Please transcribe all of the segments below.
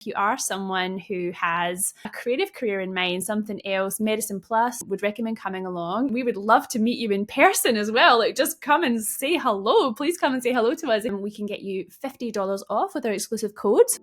If you are someone who has a creative career in mind, something else, Medicine Plus, would recommend coming along. We would love to meet you in person as well. Like, just come and say hello. Please come and say hello to us, and we can get you $50 off with our exclusive codes.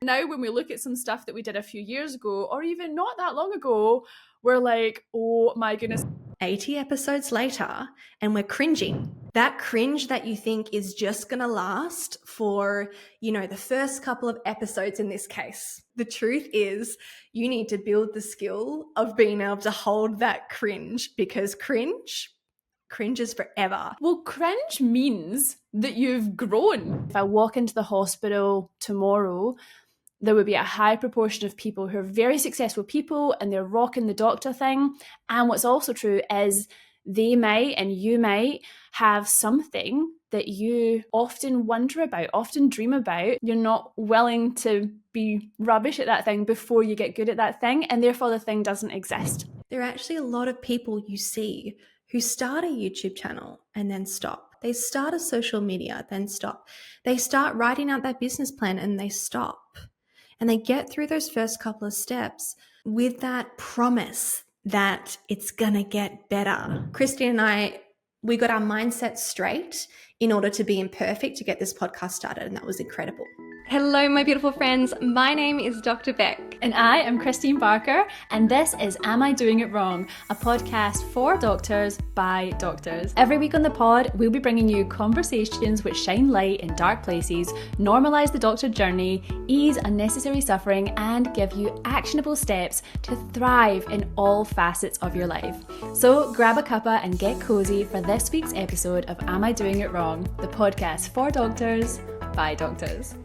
Now, when we look at some stuff that we did a few years ago, or even not that long ago, we're like, oh my goodness. 80 episodes later, and we're cringing. That cringe that you think is just going to last for, the first couple of episodes in this case. The truth is, you need to build the skill of being able to hold that cringe, because cringe is forever. Well, cringe means that you've grown. If I walk into the hospital tomorrow, there would be a high proportion of people who are very successful people and they're rocking the doctor thing. And what's also true is they might, and you might, have something that you often wonder about, often dream about. You're not willing to be rubbish at that thing before you get good at that thing, and therefore the thing doesn't exist. There are actually a lot of people you see who start a YouTube channel and then stop. They start a social media, then stop. They start writing out that business plan and they stop. And they get through those first couple of steps with that promise that it's gonna get better. Kristeen and I, we got our mindset straight in order to be imperfect to get this podcast started, and that was incredible. Hello, my beautiful friends. My name is Dr. Becc. And I am Kristeen Barker, and this is Am I Doing It Wrong? A podcast for doctors by doctors. Every week on the pod, we'll be bringing you conversations which shine light in dark places, normalise the doctor journey, ease unnecessary suffering, and give you actionable steps to thrive in all facets of your life. So grab a cuppa and get cozy for this week's episode of Am I Doing It Wrong? The podcast for doctors by doctors.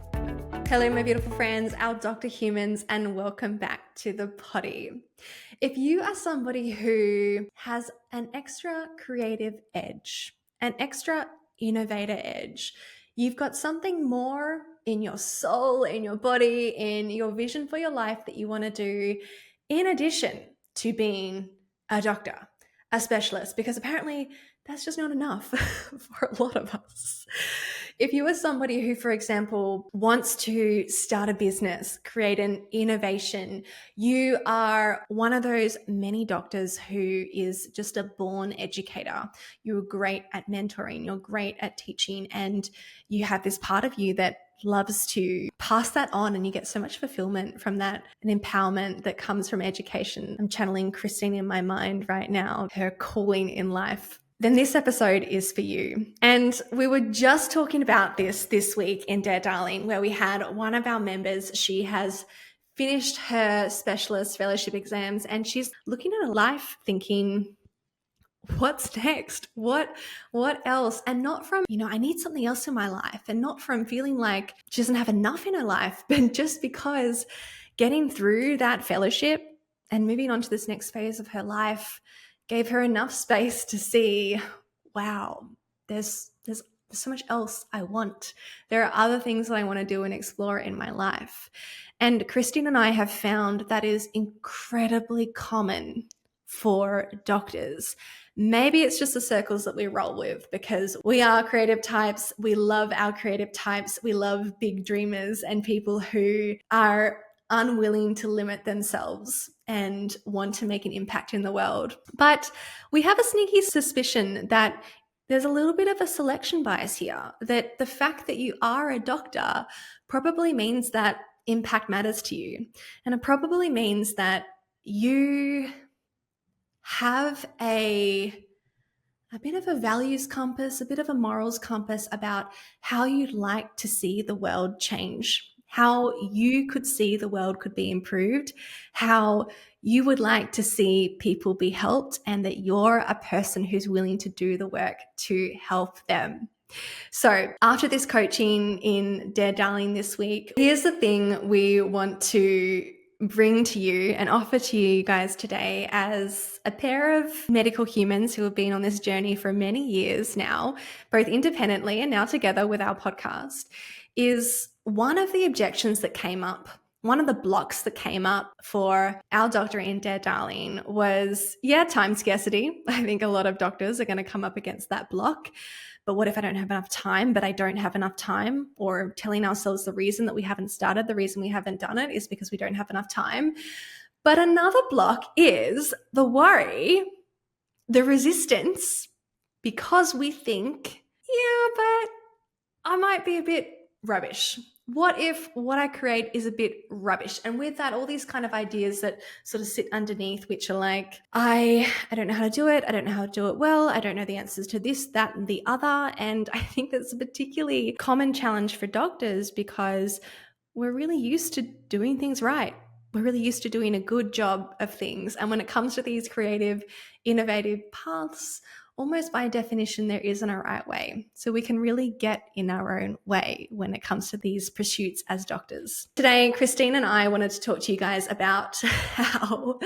Hello, my beautiful friends, our doctor humans, and welcome back to the potty. If you are somebody who has an extra creative edge, an extra innovator edge, you've got something more in your soul, in your body, in your vision for your life that you want to do, in addition to being a doctor, a specialist, because apparently that's just not enough for a lot of us. If you are somebody who, for example, wants to start a business, create an innovation, you are one of those many doctors who is just a born educator. You're great at mentoring, you're great at teaching, and you have this part of you that loves to pass that on, and you get so much fulfillment from that and empowerment that comes from education. I'm channeling Kristeen in my mind right now, her calling in life. Then this episode is for you. And we were just talking about this week in Dear Darling, where we had one of our members. She has finished her specialist fellowship exams and she's looking at her life thinking, what's next? What else? And not from, I need something else in my life, and not from feeling like she doesn't have enough in her life, but just because getting through that fellowship and moving on to this next phase of her life gave her enough space to see, wow, there's so much else I want. There are other things that I want to do and explore in my life. And Kristeen and I have found that is incredibly common for doctors. Maybe it's just the circles that we roll with, because we are creative types. We love our creative types. We love big dreamers and people who are unwilling to limit themselves and want to make an impact in the world. But we have a sneaky suspicion that there's a little bit of a selection bias here, that the fact that you are a doctor probably means that impact matters to you. And it probably means that you have a bit of a values compass, a bit of a morals compass about how you'd like to see the world change, how you could see the world could be improved, how you would like to see people be helped, and that you're a person who's willing to do the work to help them. So after this coaching in Dear Darling this week, here's the thing we want to bring to you and offer to you guys today as a pair of medical humans who have been on this journey for many years now, both independently and now together with our podcast, is one of the objections that came up, one of the blocks that came up for our doctor in Dear Darling was, time scarcity. I think a lot of doctors are going to come up against that block. but what if I don't have enough time? But I don't have enough time, or telling ourselves the reason that we haven't started, the reason we haven't done it is because we don't have enough time. But another block is the worry, the resistance, because we think, yeah, but I might be a bit rubbish. What if what I create is a bit rubbish? And with that, all these kind of ideas that sort of sit underneath, which are like, I don't know how to do it. I don't know how to do it well. I don't know the answers to this, that, and the other. And I think that's a particularly common challenge for doctors because we're really used to doing things right. We're really used to doing a good job of things. And when it comes to these creative, innovative paths, almost by definition, there isn't a right way. So we can really get in our own way when it comes to these pursuits as doctors. Today, Kristeen and I wanted to talk to you guys about how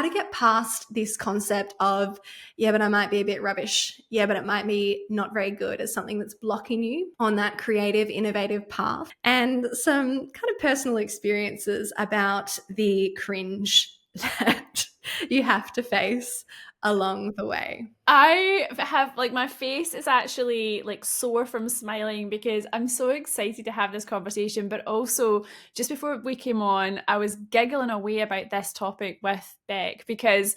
to get past this concept of, yeah, but I might be a bit rubbish. Yeah, but it might be not very good, as something that's blocking you on that creative, innovative path. And some kind of personal experiences about the cringe that you have to face along the way. I have, like, my face is actually like sore from smiling because I'm so excited to have this conversation. But also, just before we came on, I was giggling away about this topic with Beck because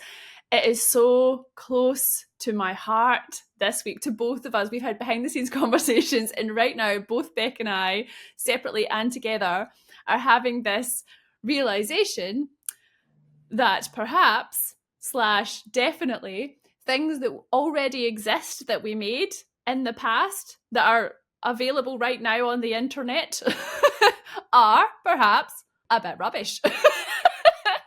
it is so close to my heart this week, to both of us. We've had behind the scenes conversations, and right now both Beck and I, separately and together, are having this realization that perhaps / definitely things that already exist that we made in the past that are available right now on the internet are perhaps a bit rubbish.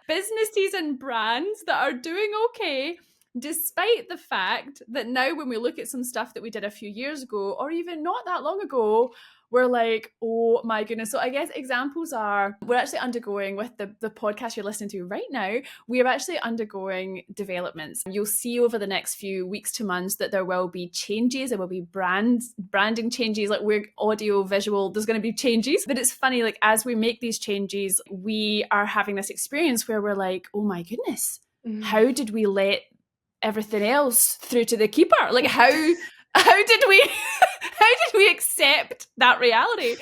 Businesses and brands that are doing okay, despite the fact that now when we look at some stuff that we did a few years ago, or even not that long ago, we're like, oh my goodness. So I guess examples are, we're actually undergoing, with the podcast you're listening to right now, we are actually undergoing developments. You'll see over the next few weeks to months that there will be changes. There will be branding changes, like we're audio, visual, there's going to be changes. But it's funny, like as we make these changes, we are having this experience where we're like, oh my goodness, how did we let everything else through to the keeper? Like how did we accept that reality?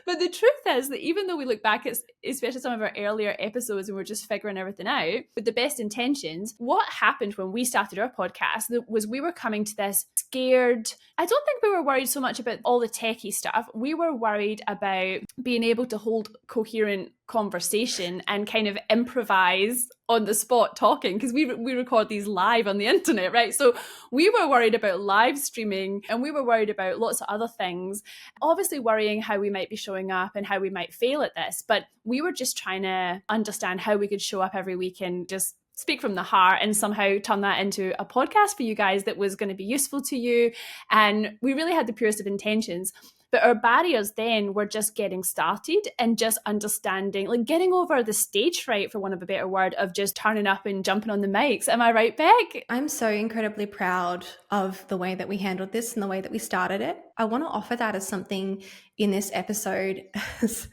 But the truth is that even though we look back at especially some of our earlier episodes and we're just figuring everything out with the best intentions, what happened when we started our podcast was we were coming to this scared. I don't think we were worried so much about all the techie stuff. We were worried about being able to hold coherent conversation and kind of improvise on the spot talking, because we record these live on the internet, right? So we were worried about live streaming, and we were worried about lots of other things, obviously worrying how we might be showing up and how we might fail at this. But we were just trying to understand how we could show up every week and just speak from the heart and somehow turn that into a podcast for you guys that was going to be useful to you. And we really had the purest of intentions. But our barriers then were just getting started and just understanding, like getting over the stage fright, for want of a better word, of just turning up and jumping on the mics. Am I right, Beck? I'm so incredibly proud of the way that we handled this and the way that we started it. I want to offer that as something in this episode as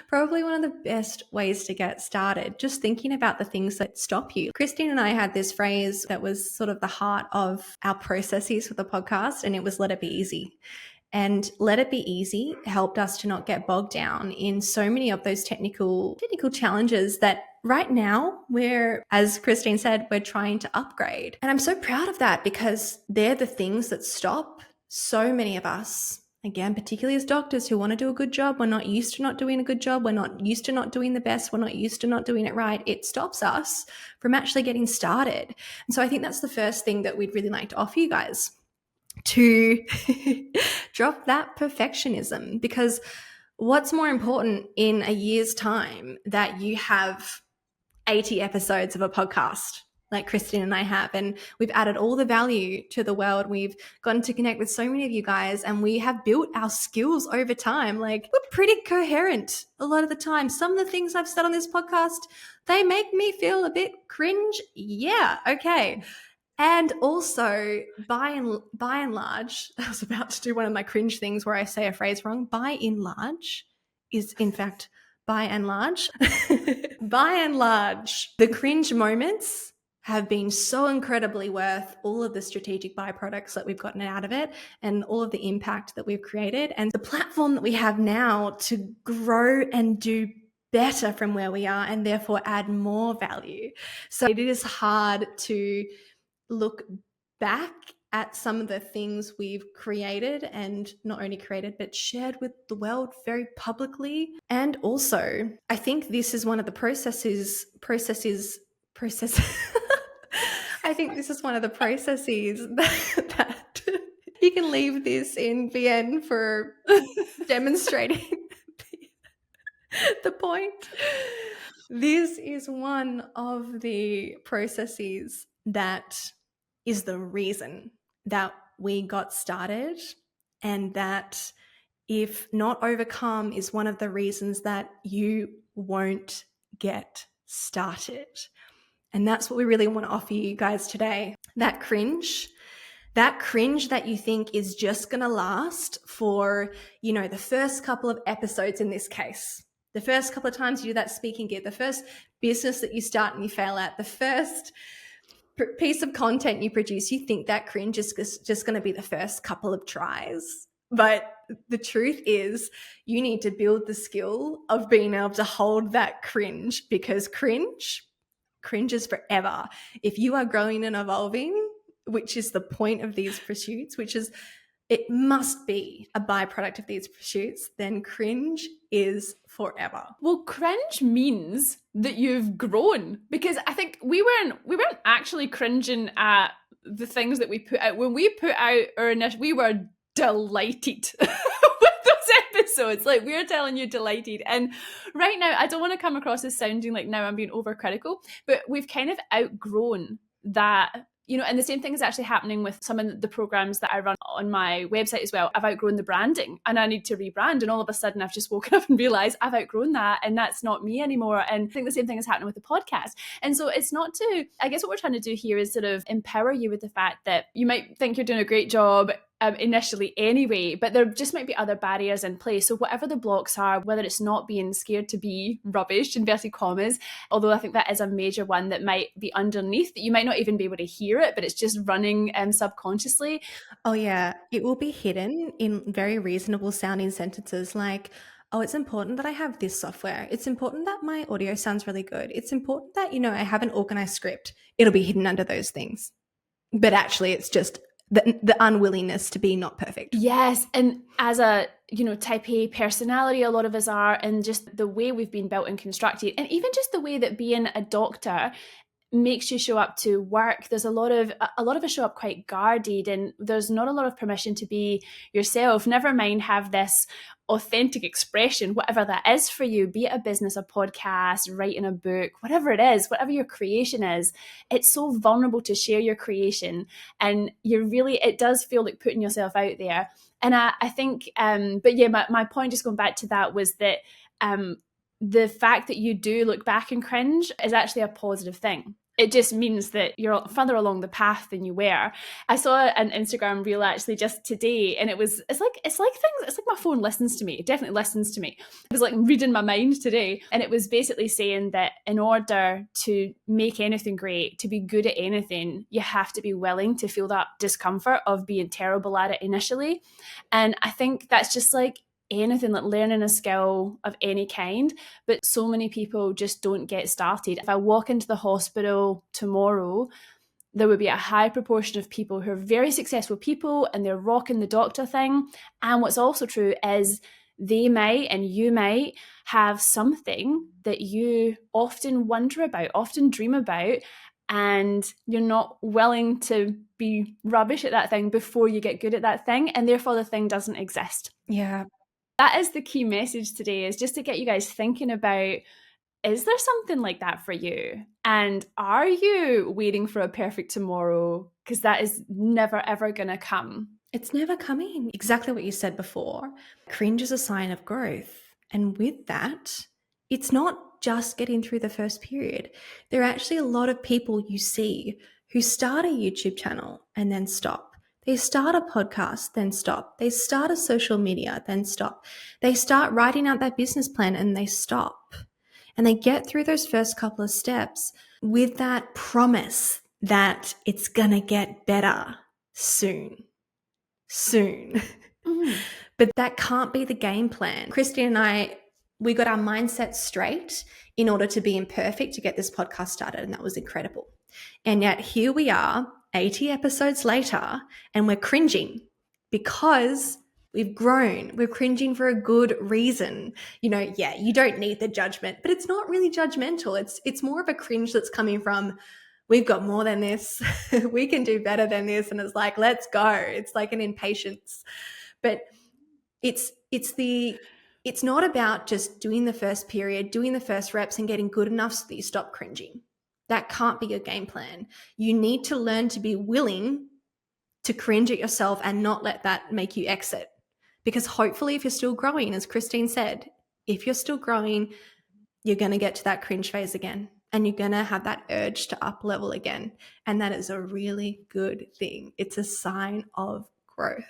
probably one of the best ways to get started, just thinking about the things that stop you. Kristeen and I had this phrase that was sort of the heart of our processes for the podcast, and it was let it be easy. And let it be easy helped us to not get bogged down in so many of those technical challenges that right now we're, as Kristeen said, we're trying to upgrade. And I'm so proud of that because they're the things that stop so many of us. Again, particularly as doctors who want to do a good job, we're not used to not doing a good job. We're not used to not doing the best. We're not used to not doing it right. It stops us from actually getting started. And so I think that's the first thing that we'd really like to offer you guys, to drop that perfectionism, because what's more important in a year's time that you have 80 episodes of a podcast like Kristeen and I have, and we've added all the value to the world. We've gotten to connect with so many of you guys, and we have built our skills over time. Like, we're pretty coherent a lot of the time. Some of the things I've said on this podcast, they make me feel a bit cringe. Yeah, okay. And also, by and large, I was about to do one of my cringe things where I say a phrase wrong. By and large is, in fact, by and large. By and large, the cringe moments have been so incredibly worth all of the strategic byproducts that we've gotten out of it and all of the impact that we've created and the platform that we have now to grow and do better from where we are and therefore add more value. So it is hard to look back at some of the things we've created and not only created, but shared with the world very publicly. And also, I think this is one of the processes. I think this is one of the processes that you can leave this in VN for demonstrating the point. This is one of the processes that is the reason that we got started, and that if not overcome is one of the reasons that you won't get started. And that's what we really want to offer you guys today. That cringe that you think is just going to last for, the first couple of episodes in this case. The first couple of times you do that speaking gig, the first business that you start and you fail at, the first piece of content you produce, you think that cringe is just going to be the first couple of tries. But the truth is you need to build the skill of being able to hold that cringe, because cringe is forever. If you are growing and evolving, which is the point of these pursuits, which is it must be a byproduct of these pursuits, then cringe is forever. Well, cringe means that you've grown, because I think we weren't actually cringing at the things that we put out. When we put out our initial, we were delighted with those episodes. Like, we're telling you, delighted. And right now, I don't want to come across as sounding like now I'm being overcritical, but we've kind of outgrown that. And the same thing is actually happening with some of the programs that I run on my website as well. I've outgrown the branding and I need to rebrand. And all of a sudden I've just woken up and realized I've outgrown that and that's not me anymore. And I think the same thing is happening with the podcast. And so it's not to, I guess what we're trying to do here is sort of empower you with the fact that you might think you're doing a great job initially anyway, but there just might be other barriers in place. So whatever the blocks are, whether it's not being scared to be rubbish, inverted commas, although I think that is a major one that might be underneath, that you might not even be able to hear it, but it's just running subconsciously. Oh yeah, it will be hidden in very reasonable sounding sentences like, oh, it's important that I have this software. It's important that my audio sounds really good. It's important that, I have an organized script. It'll be hidden under those things. But actually it's just the unwillingness to be not perfect. Yes. And as a, type A personality, a lot of us are, and just the way we've been built and constructed, and even just the way that being a doctor makes you show up to work. There's a lot of us show up quite guarded, and there's not a lot of permission to be yourself, never mind have this authentic expression, whatever that is for you, be it a business, a podcast, writing a book, whatever it is, whatever your creation is. It's so vulnerable to share your creation, and it does feel like putting yourself out there. And I think but yeah, my point, just going back to that, was that the fact that you do look back and cringe is actually a positive thing. It just means that you're further along the path than you were. I saw an Instagram reel actually just today, and it's like my phone listens to me. It definitely listens to me. It was like reading my mind today, and it was basically saying that in order to make anything great, to be good at anything, you have to be willing to feel that discomfort of being terrible at it initially. And I think that's just like anything, like learning a skill of any kind, but so many people just don't get started. If I walk into the hospital tomorrow, there would be a high proportion of people who are very successful people and they're rocking the doctor thing. And what's also true is they might, and you might, have something that you often wonder about, often dream about, and you're not willing to be rubbish at that thing before you get good at that thing, and therefore the thing doesn't exist. Yeah. That is the key message today, is just to get you guys thinking about, is there something like that for you? And are you waiting for a perfect tomorrow? Because that is never, ever going to come. It's never coming. Exactly what you said before. Cringe is a sign of growth. And with that, it's not just getting through the first period. There are actually a lot of people you see who start a YouTube channel and then stop. They start a podcast, then stop. They start a social media, then stop. They start writing out that business plan and they stop. And they get through those first couple of steps with that promise that it's going to get better soon. But that can't be the game plan. Kristeen and I, we got our mindset straight in order to be imperfect to get this podcast started, and that was incredible. And yet here we are 80 episodes later, and we're cringing because we've grown. We're cringing for a good reason. You don't need the judgment, but it's not really judgmental. It's more of a cringe that's coming from, we've got more than this. We can do better than this. And it's like, let's go. It's like an impatience. But it's not about just doing the first period, doing the first reps and getting good enough so that you stop cringing. That can't be your game plan. You need to learn to be willing to cringe at yourself and not let that make you exit. Because hopefully if you're still growing, as Kristeen said, if you're still growing, you're going to get to that cringe phase again, and you're going to have that urge to up level again. And that is a really good thing. It's a sign of growth.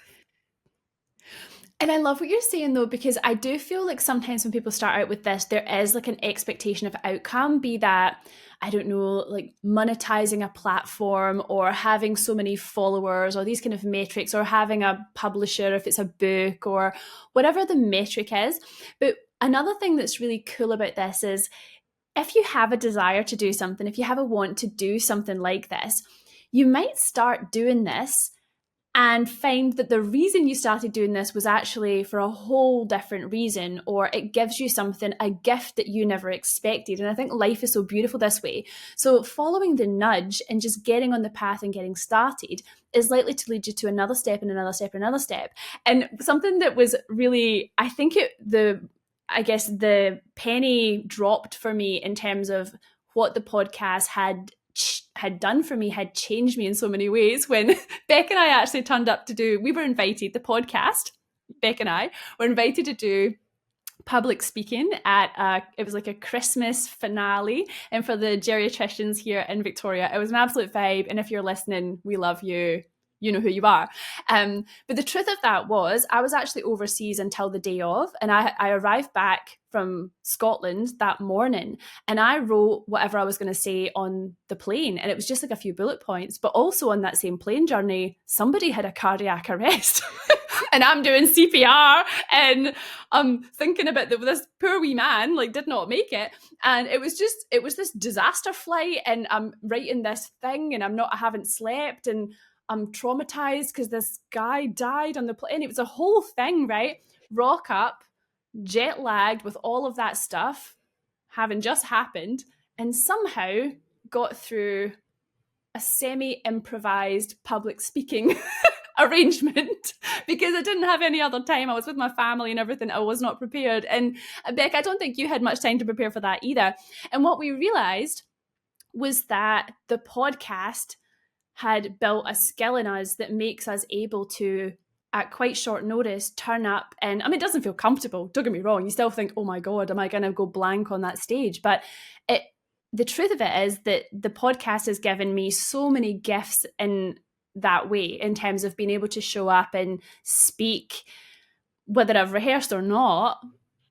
And I love what you're saying though, because I do feel like sometimes when people start out with this, there is like an expectation of outcome, be that, I don't know, like monetizing a platform or having so many followers or these kind of metrics, or having a publisher if it's a book or whatever the metric is. But another thing that's really cool about this is if you have a desire to do something, if you have a want to do something like this, you might start doing this and find that the reason you started doing this was actually for a whole different reason, or it gives you something, a gift that you never expected. And I think life is so beautiful this way. So following the nudge and just getting on the path and getting started is likely to lead you to another step and another step and another step. And something that was really, I think the penny dropped for me in terms of what the podcast had done for me, had changed me in so many ways, when Beck and I actually turned up we were invited, the podcast, Beck and I were invited to do public speaking at it was like a Christmas finale, and for the geriatricians here in Victoria, it was an absolute vibe. And if you're listening, we love you. You know who you are. But the truth of that was, I was actually overseas until the day of, and I arrived back from Scotland that morning, and I wrote whatever I was going to say on the plane, and it was just like a few bullet points. But also on that same plane journey, somebody had a cardiac arrest. And I'm doing CPR, and I'm thinking about this poor wee man, like, did not make it. And it was this disaster flight, and I'm writing this thing, and I haven't slept, and I'm traumatized because this guy died on the plane. It was a whole thing, right? Rock up, jet lagged with all of that stuff having just happened, and somehow got through a semi-improvised public speaking arrangement because I didn't have any other time. I was with my family and everything. I was not prepared. And Beck, I don't think you had much time to prepare for that either. And what we realized was that the podcast had built a skill in us that makes us able to, at quite short notice, turn up. And I mean, it doesn't feel comfortable. Don't get me wrong. You still think, oh my God, am I going to go blank on that stage? But the truth of it is that the podcast has given me so many gifts in that way, in terms of being able to show up and speak, whether I've rehearsed or not.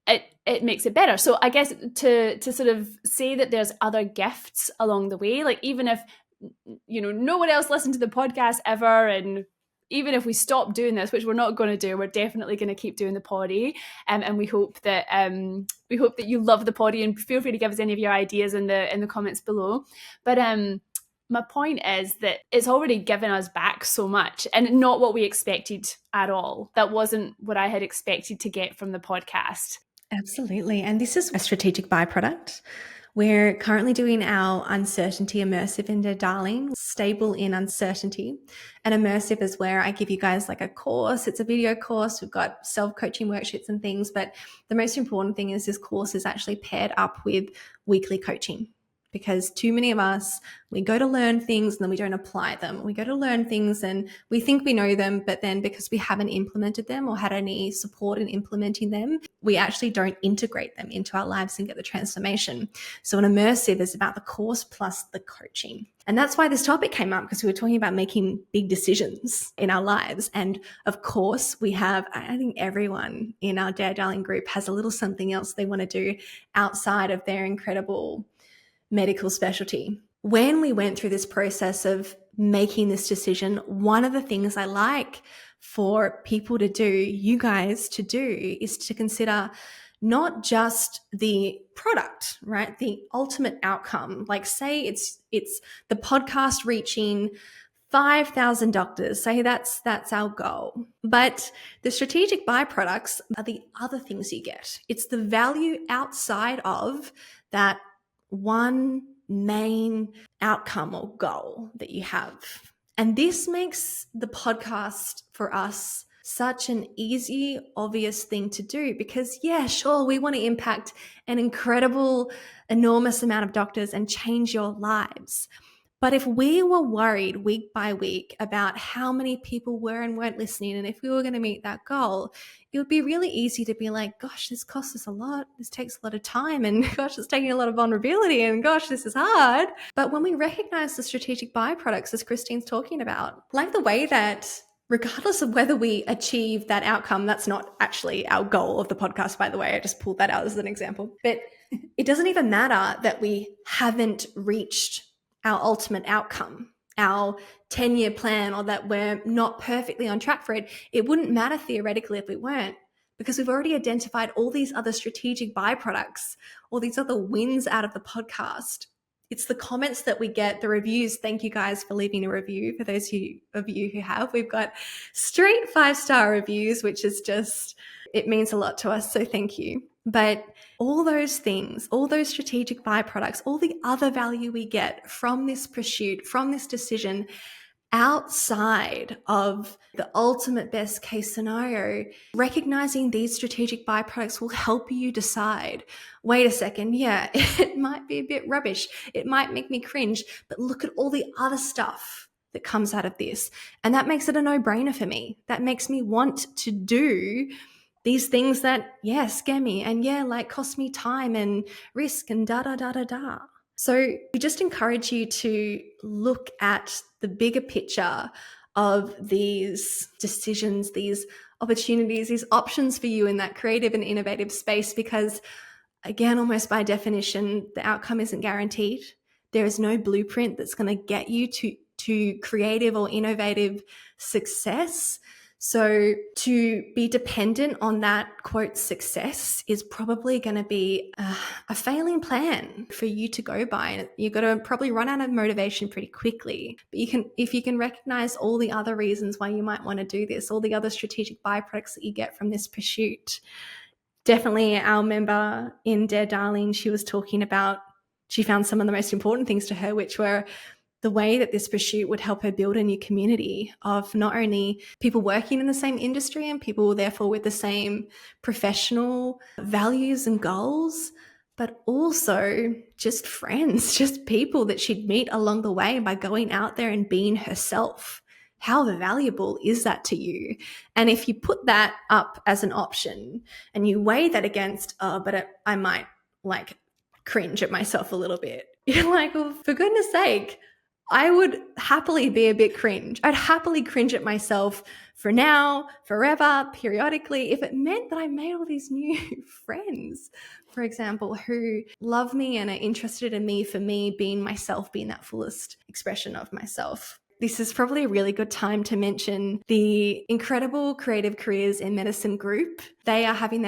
It makes it better. So I guess to sort of say that there's other gifts along the way, like even if, no one else listened to the podcast ever, and even if we stop doing this, which we're not going to do, we're definitely going to keep doing the poddy, and we hope that you love the poddy, and feel free to give us any of your ideas in the comments below. But my point is that it's already given us back so much, and not what we expected at all. That wasn't what I had expected to get from the podcast. Absolutely. And this is a strategic byproduct. We're currently doing our uncertainty immersive in Darling, stable in uncertainty. And immersive is where I give you guys like a course. It's a video course. We've got self-coaching worksheets and things. But the most important thing is this course is actually paired up with weekly coaching. because too many of us, we go to learn things and then we don't apply them. We go to learn things and we think we know them, but then because we haven't implemented them or had any support in implementing them, we actually don't integrate them into our lives and get the transformation. So an immersive is about the course plus the coaching. And that's why this topic came up, because we were talking about making big decisions in our lives. And of course, we have, I think everyone in our Dear Darling group has a little something else they want to do outside of their incredible medical specialty. When we went through this process of making this decision, one of the things I like for people to do, you guys to do, is to consider not just the product, right? The ultimate outcome. Like say it's the podcast reaching 5,000 doctors. Say that's our goal. But the strategic byproducts are the other things you get. It's the value outside of that one main outcome or goal that you have. And this makes the podcast for us such an easy, obvious thing to do, because yeah, sure, we want to impact an incredible, enormous amount of doctors and change your lives. But if we were worried week by week about how many people were and weren't listening, and if we were going to meet that goal, it would be really easy to be like, gosh, this costs us a lot. This takes a lot of time. And gosh, it's taking a lot of vulnerability. And gosh, this is hard. But when we recognize the strategic byproducts, as Kristeen's talking about, like the way that regardless of whether we achieve that outcome, that's not actually our goal of the podcast, by the way. I just pulled that out as an example. But it doesn't even matter that we haven't reached our ultimate outcome, our 10-year plan, or that we're not perfectly on track for it. It wouldn't matter theoretically if we weren't, because we've already identified all these other strategic byproducts, all these other wins out of the podcast. It's the comments that we get, the reviews. Thank you guys for leaving a review. For those of you who have, we've got straight 5-star reviews, which is just, it means a lot to us. So thank you. But all those things, all those strategic byproducts, all the other value we get from this pursuit, from this decision, outside of the ultimate best case scenario, recognizing these strategic byproducts will help you decide, wait a second, yeah, it might be a bit rubbish. It might make me cringe, but look at all the other stuff that comes out of this. And that makes it a no-brainer for me. That makes me want to do these things that, yeah, scare me and yeah, like cost me time and risk and da-da-da-da-da. So we just encourage you to look at the bigger picture of these decisions, these opportunities, these options for you in that creative and innovative space, because again, almost by definition, the outcome isn't guaranteed. There is no blueprint that's going to get you to creative or innovative success. So to be dependent on that, quote, success is probably going to be a failing plan for you to go by. And you're going to probably run out of motivation pretty quickly. But if you can recognize all the other reasons why you might want to do this, all the other strategic byproducts that you get from this pursuit. Definitely our member in Dear Darling, she was talking about, she found some of the most important things to her, which were the way that this pursuit would help her build a new community of not only people working in the same industry and people therefore with the same professional values and goals, but also just friends, just people that she'd meet along the way by going out there and being herself. How valuable is that to you? And if you put that up as an option and you weigh that against, I might like cringe at myself a little bit. You're like, well, for goodness sake, I would happily be a bit cringe. I'd happily cringe at myself for now, forever, periodically, if it meant that I made all these new friends, for example, who love me and are interested in me for me being myself, being that fullest expression of myself. This is probably a really good time to mention the incredible Creative Careers in Medicine group. They are having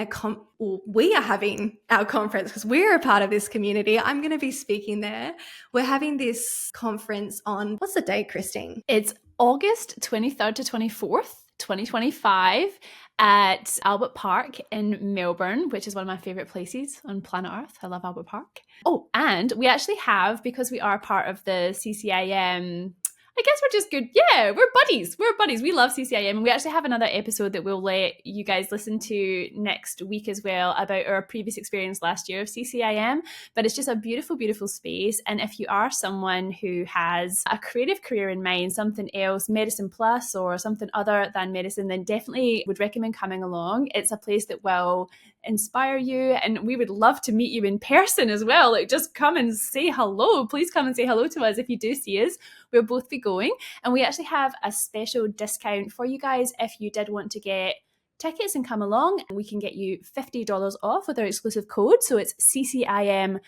we are having our conference because we're a part of this community. I'm going to be speaking there. We're having this conference on, what's the date, Kristeen? It's August 23rd to 24th, 2025 at Albert Park in Melbourne, which is one of my favorite places on planet Earth. I love Albert Park. Oh, and we actually have, because we are part of the CCIM, I guess we're just good. Yeah, we're buddies. We're buddies. We love CCIM. And we actually have another episode that we'll let you guys listen to next week as well about our previous experience last year of CCIM. But it's just a beautiful, beautiful space. And if you are someone who has a creative career in mind, something else, medicine plus or something other than medicine, then definitely would recommend coming along. It's a place that will inspire you, and we would love to meet you in person as well. Like, just come and say hello. Please come and say hello to us if you do see us. We'll both be going, and we actually have a special discount for you guys if you did want to get tickets and come along. We can get you $50 off with our exclusive code, so it's CCIM50,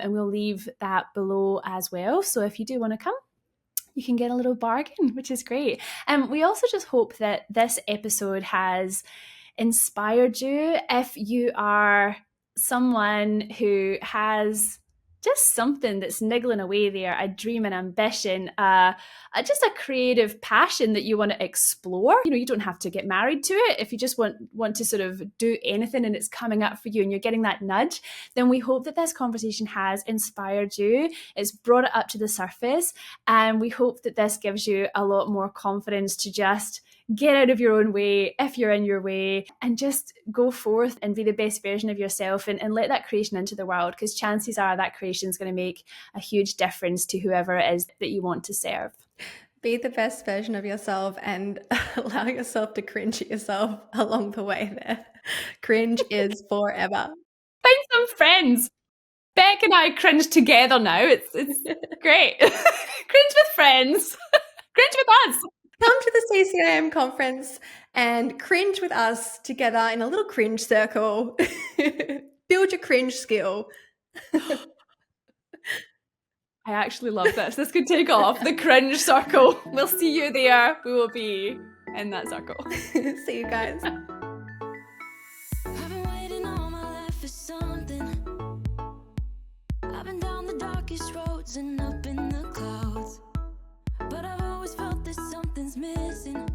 and we'll leave that below as well. So if you do want to come, you can get a little bargain, which is great. And we also just hope that this episode has inspired you. If you are someone who has just something that's niggling away there, a dream, an ambition, just a creative passion that you want to explore. You know, you don't have to get married to it. If you just want to sort of do anything and it's coming up for you and you're getting that nudge, then we hope that this conversation has inspired you. It's brought it up to the surface, and we hope that this gives you a lot more confidence to just get out of your own way if you're in your way, and just go forth and be the best version of yourself, and let that creation into the world, because chances are that creation is going to make a huge difference to whoever it is that you want to serve. Be the best version of yourself and allow yourself to cringe at yourself along the way there. Cringe is forever. Find some friends. Beck and I cringe together now. It's great. Cringe with friends. Cringe with us. Come to the CCIM conference and cringe with us together in a little cringe circle. Build your cringe skill. I actually love this. This could take off. The cringe circle. We'll see you there. We will be in that circle. See you guys. I've been waiting all my life for something. I've been down the darkest roads and up in the clouds, but I've always felt that something's missing.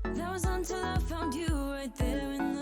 That was until I found you right there in